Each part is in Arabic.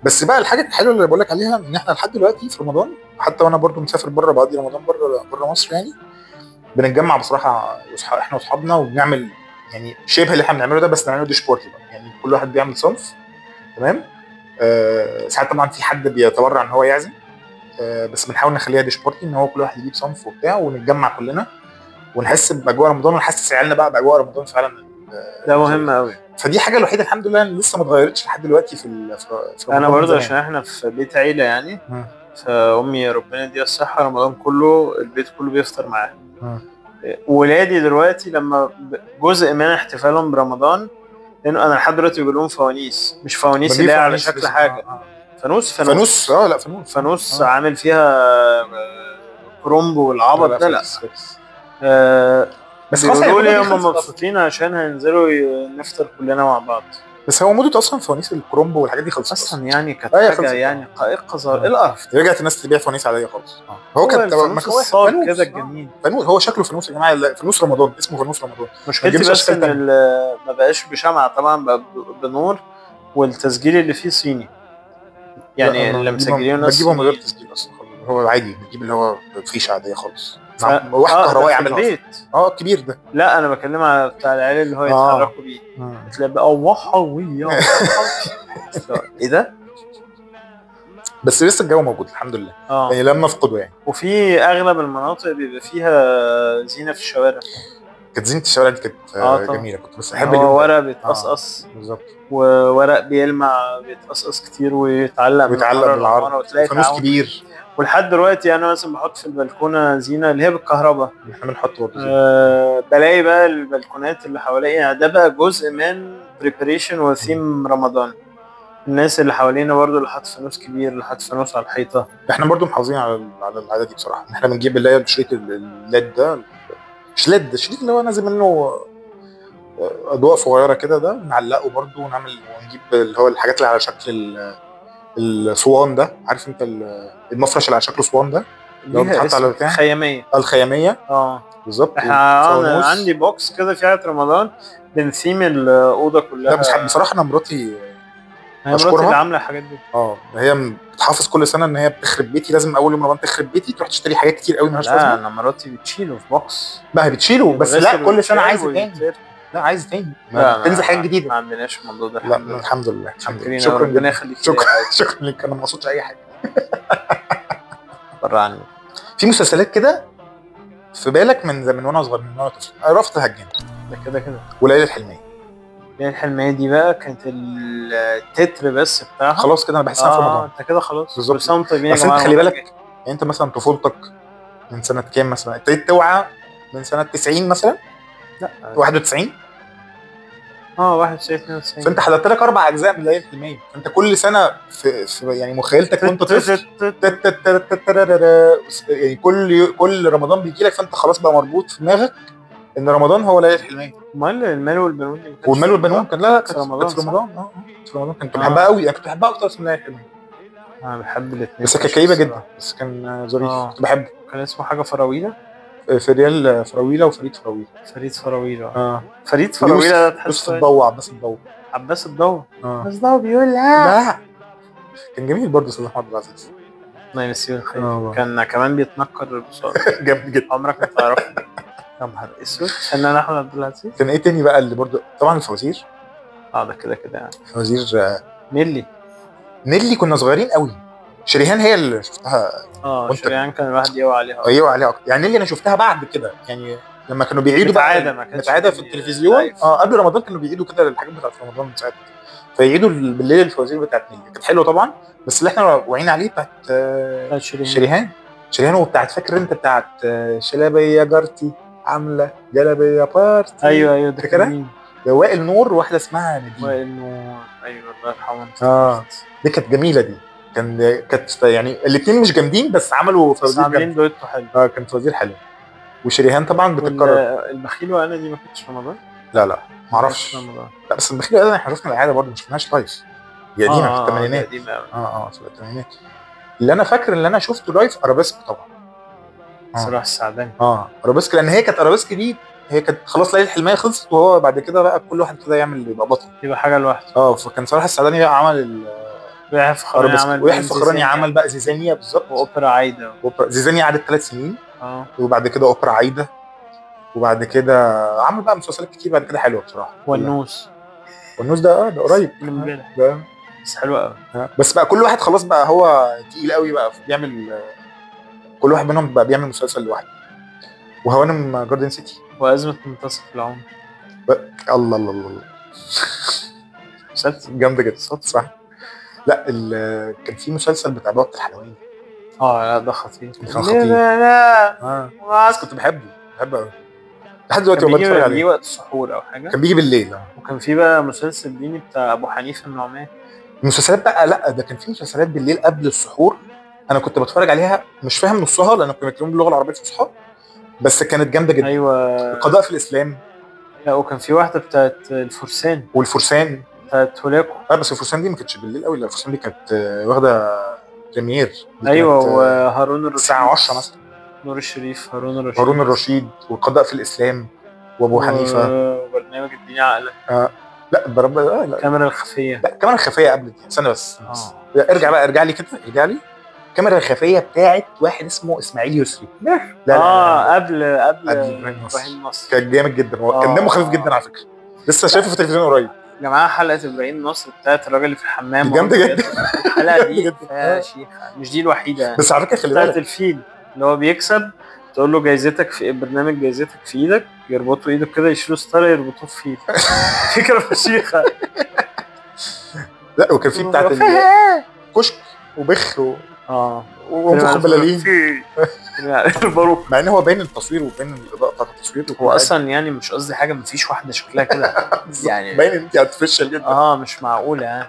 بس بقى الحاجه الحلوه اللي بقول لك عليها ان احنا لحد دلوقتي في رمضان، حتى وانا برضو مسافر بره بقضي رمضان بره مصر يعني، بنتجمع بصراحه احنا واصحابنا وبنعمل يعني شبه اللي احنا بنعمله ده، بس نعمله ديش بارتي بقى، يعني كل واحد بيعمل صنف. تمام. ساعات طبعا في حد بيتبرع ان هو يعزم، بس بنحاول نخليها ديش بارتي، ان هو كل واحد يجيب صنف وبتاع ونتجمع كلنا ونحس باجواء رمضان ونحسس عيالنا بقى باجواء رمضان فعلا. ده مهم قوي. فدي حاجه الوحيده الحمد لله اللي لسه ما اتغيرتش لحد دلوقتي في رمضان انا من برضه زمان. عشان احنا في بيت عيله يعني، مم. فامي ربنا يديها الصحه رمضان كله البيت كله بيفطر معاها. مم. ولادي دلوقتي لما جزء من احتفالهم برمضان، لانه انا لحد دلوقتي بقول لهم فوانيس، مش فوانيس بجيب اللي هي على فوانيس شكل بس. حاجه. فانوس. لا فانوس. فانوس عامل فيها كرومب والعبط ده، لا. فاكس. بس خلاص بيقولوا الموضه لي دي هم خلصت اصلا. مبسوطين عشان هينزلوا نفطر كلنا مع بعض. بس هو موضه اصلا فوانيس الكرومب والحاجات دي خلصت اصلا يعني كانت هي حاجه خلصت. يعني ايه القرف ده؟ رجعت الناس تبيع فوانيس عاديه خالص. هو كانت الفانوس هو الصاج فانوس. كده الجميل. فانوس هو شكله فانوس يا جماعه، فانوس رمضان اسمه فانوس رمضان. مشكلتي بس ان ما بقاش بشمعة طبعا، بقى بنور، والتسجيل اللي فيه صيني، يعني اللي مسجلين الناس بتجيبه من غير تسجيل اصلا، هو عادي بتجيب اللي هو فيشه عاديه خالص. واحد ده كهربائي في عاملها البيت. الكبير ده. لا انا بكلم على بتاع العيال اللي هو يتحركوا بيه. بتلاقي بقى وحوي ايه ده؟ بس لسه الجو موجود الحمد لله. يعني لم نفقده يعني. وفي اغلب المناطق بيبقى فيها زينه في الشوارع. كانت زينه الشوارع دي كانت جميله، كنت بس بحب اليوم ده. ورق بيتقصقص. بالظبط. وورق بيلمع بيتقصقص كتير ويتعلق بالعرض وتلاقي فانوس كبير. ولحد دلوقتي انا مثلا بحط في البلكونه زينه اللي هي بالكهرباء. احنا بنحط برضه بلاقي بقى البلكونات اللي حواليا، يعني ده بقى جزء من بريباريشن وثيم رمضان. الناس اللي حوالينا برضه اللي حاطط فانوس كبير، اللي حاطط فانوس على الحيطه. احنا برضه محافظين على العاده دي بصراحه. احنا بنجيب اللي هي الشريط الليد ده، مش ليد، الشريط اللي هو نازل منه اضواء صغيره كده، ده نعلقه برضه ونعمل ونجيب اللي هو الحاجات اللي على شكل الصوان ده. عارف انت المفرش اللي على شكل صوان ده اللي هو بيتحط على البتاع؟ الخياميه. بالظبط. انا عندي بوكس كده في عيد رمضان بنثيم الاوضه كلها. لا بس بصراحه انا مراتي اللي عامله الحاجات دي. هي بتحافظ كل سنه ان هي بتخرب بيتي، لازم اول يوم رمضان تخرب بيتي تروح تشتري حاجات كتير قوي مالهاش لازمه. لا انا مراتي بتشيله في بوكس. ما هي بتشيله بس لا كل سنه عايزه تاني. لا عايزه تاني، تنزل حاجات جديده. ما عندناش الموضوع ده. لا الحمد لله. شكرا ربنا يخليك. شكرا لك، انا ما اقصدش اي حاجه. بره عني. في مسلسلات كده في بالك من وانا صغير، من وانا طفل، رأفت الهجان ده كده وليالي الحلميه. ليالي الحلميه دي بقى كانت التتر بس بتاعها خلاص كده انا بحسها في رمضان. انت كده خلاص بالظبط. بس انت خلي بالك يعني انت مثلا طفولتك من سنه كام مثلا؟ ابتديت توعى من سنه 90 مثلا؟ لا 91. 91 92. فانت حضرت لك 4 اجزاء من ليالي الحلميه، فانت كل سنه في يعني مخيلتك وانت طفل يعني كل رمضان بيجي لك، فانت خلاص بقى مربوط في دماغك ان رمضان هو ليالي الحلميه. امال المال والبنون والمال والبنون كان لا كانت في رمضان. في رمضان كنت بحبها قوي، انا كنت بحبها اكتر من ليالي الحلميه. انا بحب الاثنين بس كانت كئيبه جدا، بس كان ظريف كنت بحبه. كان اسمه حاجه فراويله، فريال فراويله وفريد فراويله. فريد فراويله. فريد فراويله ده تحس الضوء عباس الضوء. عباس الضوء بيقول لا. كان جميل برضه صلاح عبد العزيز. الله يمسيه بالخير. كان كمان بيتنكر بسرعه. جامد جدا. عمرك ما تعرفه. يا نهار اسود. فنان احمد عبد العزيز. كان ايه تاني بقى اللي برضه؟ طبعا الفوازير. ده كده يعني فوازير. نيلي كنا صغيرين قوي. شريهان هي اللي شفتها. شريهان كان الواحد يوعى عليها. عليها اكتر يعني. نيلي انا شفتها بعد كده يعني لما كانوا بيعيدوا متعاده في التلفزيون. قبل رمضان كانوا بيعيدوا كده الحاجات بتاعت رمضان ساعتها، فيعيدوا بالليل الفوازير بتاعت نيلي. كانت حلوه طبعا، بس اللي احنا واعيين عليه بتاعت شريهان. وبتاعت فاكر انت بتاعت شلبيه جارتي عامله جلبيه بارتي. ايوه ده كده. وائل نور واحده اسمها نديم. وائل نور ايوه الله يرحمه. دي كانت جميله دي. كانت يعني الاثنين مش جامدين بس عملوا فوازير عاملين دويتو حلو. كان فوازير حلو. وشريهان طبعا بتتكرر. البخيل وانا دي ما كانتش في رمضان. لا ما اعرفش. لا بس البخيل وانا احنا شفنا العاده برضه، ما شفناش لايف. هي قديمه في الثمانينات. في الثمانينات. اللي انا فاكر اللي انا شفته لايف ارابيسك طبعا. صلاح السعداني. ارابيسك، لان هي كانت ارابيسك دي هي كانت خلاص ليالي الحلميه خلصت، وهو بعد كده بقى كل واحد كده يعمل يبقى بطل، يبقى حاجه لوحده. فكان صلاح السعداني بقى عمل ويحيى الفخراني عمل ويحيى الفخراني عمل بقى زيزانيا بالظبط، واوبرا عايده. زيزانيا قعدت 3 سنين، وبعد كده اوبرا عايده، وبعد كده عمل بقى مسلسلات كتير بعد كده حلوه بصراحه. والنوس ده ده قريب من امبارح ده، بس حلو قوي. بس بقى كل واحد خلاص بقى هو تقيل قوي بقى بيعمل، كل واحد منهم بقى بيعمل مسلسل لوحده. وهوانم جاردن سيتي وازمه منتصف العمر. الله الله الله مسلسل جامد جدا صح. لا كان في مسلسل بتاع بوابة الحلواني. لا ده خطير، كان خطير. لا بس كنت بحبه قوي لحد دلوقتي والله بتفرج عليه. كان وقت السحور او حاجه، كان بيجي بالليل. وكان في بقى مسلسل ديني بتاع ابو حنيفه النعمان. المسلسلات بقى لا ده كان في مسلسلات بالليل قبل السحور انا كنت بتفرج عليها مش فاهم نصها لان كانوا بيتكلموا باللغه العربيه الفصحى، بس كانت جامده جدا. ايوه القضاء في الاسلام. لا وكان في واحده بتاعت الفرسان بتاعت هولاكو. بس الفرسان دي ما كانتش بالليل قوي، الفرسان دي كانت واخده بريمير. ايوه وهارون الرشيد الساعه 10 مثلا. نور الشريف، هارون الرشيد والقضاء في الاسلام وابو حنيفه وبرنامج الدنيا عقلك. لا ضرب لا الكاميرا الخفيه. لا الكاميرا الخفيه قبل دي استنى بس. ارجع لي كده الكاميرا الخفيه بتاعت واحد اسمه اسماعيل يسري. لا قبل ابراهيم نصر. كان جامد جدا، كان دمه خفيف جدا على فكره، لسه شايفه في التلفزيون قريب. يا جماعه حلقه ابراهيم نصر بتاعت الراجل اللي في الحمام جامده جدا. الحلقه دي يا شيخ مش دي الوحيده يعني. بس على فكره خلي بالك بتاعت الفيل اللي هو بيكسب تقول له جايزتك في برنامج جايزتك في ايدك، يربطوا ايده كده يشيلوا ستاره يربطوه في فيل. فكره فشيخه. لا وكان في بتاعت كشك وبخ ومخ بلالين الباروك، مع ان هو باين التصوير وبين الاضاءه بتاعت التصوير. هو اصلا يعني مش قصدي حاجه، مفيش واحده شكلها كده يعني باين ان انت ارتفيشال جدا. مش معقوله يعني.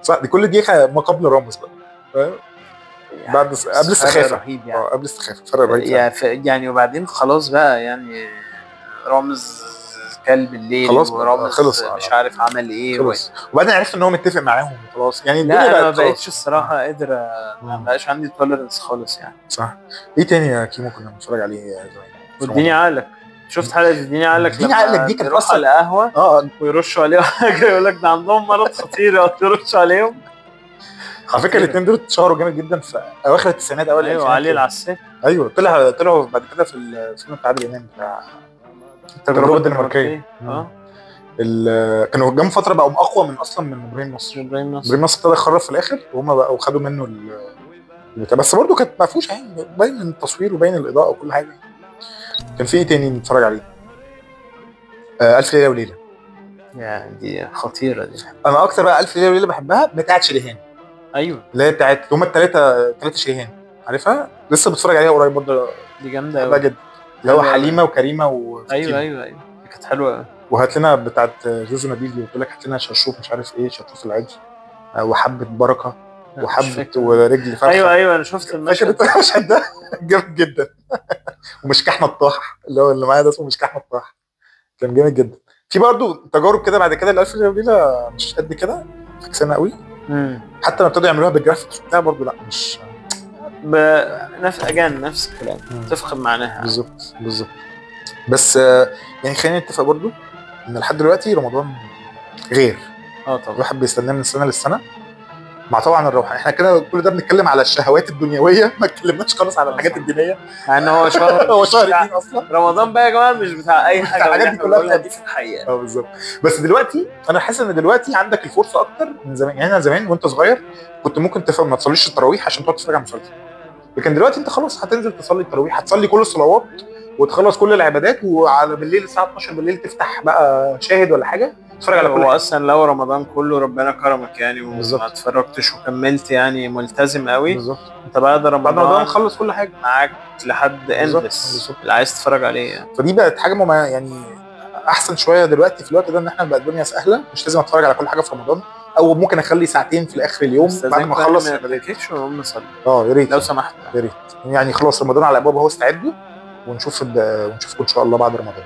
صح دي كل دي ما قبل راموس بقى يعني بعد قبل السخافه رهيب يعني. قبل السخافه فرق رهيب يعني وبعدين خلاص بقى يعني رامز كلب الليل خلاص خلص مش عارف عمل ايه وبعدين عرفت ان هو متفق معاهم خلاص يعني. لا انا ما بقتش الصراحه قادر، ما بقاش عندي توليرنس خالص يعني. صح. ايه تاني يا كيمو كنا بنتفرج عليه زمان؟ واديني عقلك. شفت حلقه اديني عقلك؟ اديني عقلك دي كانت اصلا على قهوه ويرشوا عليهم حاجه يقول لك ده عندهم مرض خطير يرشوا عليهم. على فكره الاثنين دول اتشهروا جامد جدا في اواخر التسعينات اوائل الالفينات. ايوه علي العساف. ايوه طلعوا بعد كده في الفيلم بتاع عادل امام بتاع التجربه الدنماركيه. كانوا جم فتره بقوا اقوى من اصلا من ابراهيم نصر. ابراهيم نصر ابتدى يخرف في الاخر وهم بقوا خدوا منه بس برضه كانت ما فيهوش يعني باين التصوير وباين الاضاءه وكل حاجه. كان في ايه تاني نتفرج عليه؟ الف ليله وليله. يا دي خطيره دي. انا اكتر بقى الف ليله وليله بحبها بتاعت شريهان. ايوه اللي هي بتاعت هم الثلاثه شريهان، عارفها؟ لسه بتفرج عليها قريب برضه. دي جامده قوي جدا، اللي هو حليمه وكريمه ايوه كانت حلوه قوي. وهات لنا بتاعت زوزو نبيل قلت لك هات لنا شرشوف مش عارف ايه، شرشوف العجل وحبه بركه وحبه ورجل فرخه. ايوه انا شفت المشهد ده جامد جدا. ومشكحنا الطاح اللي معايا ده اسمه مشكحنا الطاح، كان جامد جدا. في برضه تجارب كده بعد كده الالف ليله مش قد كده فاكسانه قوي. حتى لما ابتدوا يعملوها بالجرافيكس بتاع برضه لا مش نفس الكلام تفخم معناها. بالظبط بس يعني خلينا نتفق برضه ان لحد دلوقتي رمضان غير. طبعا الواحد بيستناه من السنه للسنه مع طبعا الروح. احنا كده كل ده بنتكلم على الشهوات الدنيويه، ما اتكلمناش خالص على الحاجات الدينيه مع ان هو شهر هو شهر الدين اصلا. رمضان بقى يا جماعه مش بتاع اي حاجه، الحاجات دي كلها دي في الحقيقه. بالظبط. بس دلوقتي انا حاسس ان دلوقتي عندك الفرصه اكتر من زمان. يعني انا زمان وانت صغير كنت ممكن ما تصليش التراويح عشان تقعد تتفرج على مسلسل، لكن دلوقتي انت خلاص هتنزل تصلي التراويح، هتصلي كل الصلوات وتخلص كل العبادات، وعلى بالليل الساعه 12 بالليل تفتح بقى شاهد ولا حاجه تتفرج على كل. هو اصلا لو رمضان كله ربنا كرمك يعني وما اتفرجتش وكملت يعني ملتزم قوي بالظبط، انت بعد رمضان خلص كل حاجه معاك لحد اندلس اللي عايز تتفرج عليه يعني. فدي بقت حاجه يعني احسن شويه دلوقتي في الوقت ده، ان احنا بقى الدنيا سهله مش لازم اتفرج على كل حاجه في رمضان، او ممكن اخلي ساعتين في الاخر اليوم بعد ما اخلص الابلكيشن ونقوم نصلي. يا ريت لو سمحت يا ريت يعني. خلاص رمضان على ابوابه اهو، استعدوا ونشوفكم ان شاء الله بعد رمضان.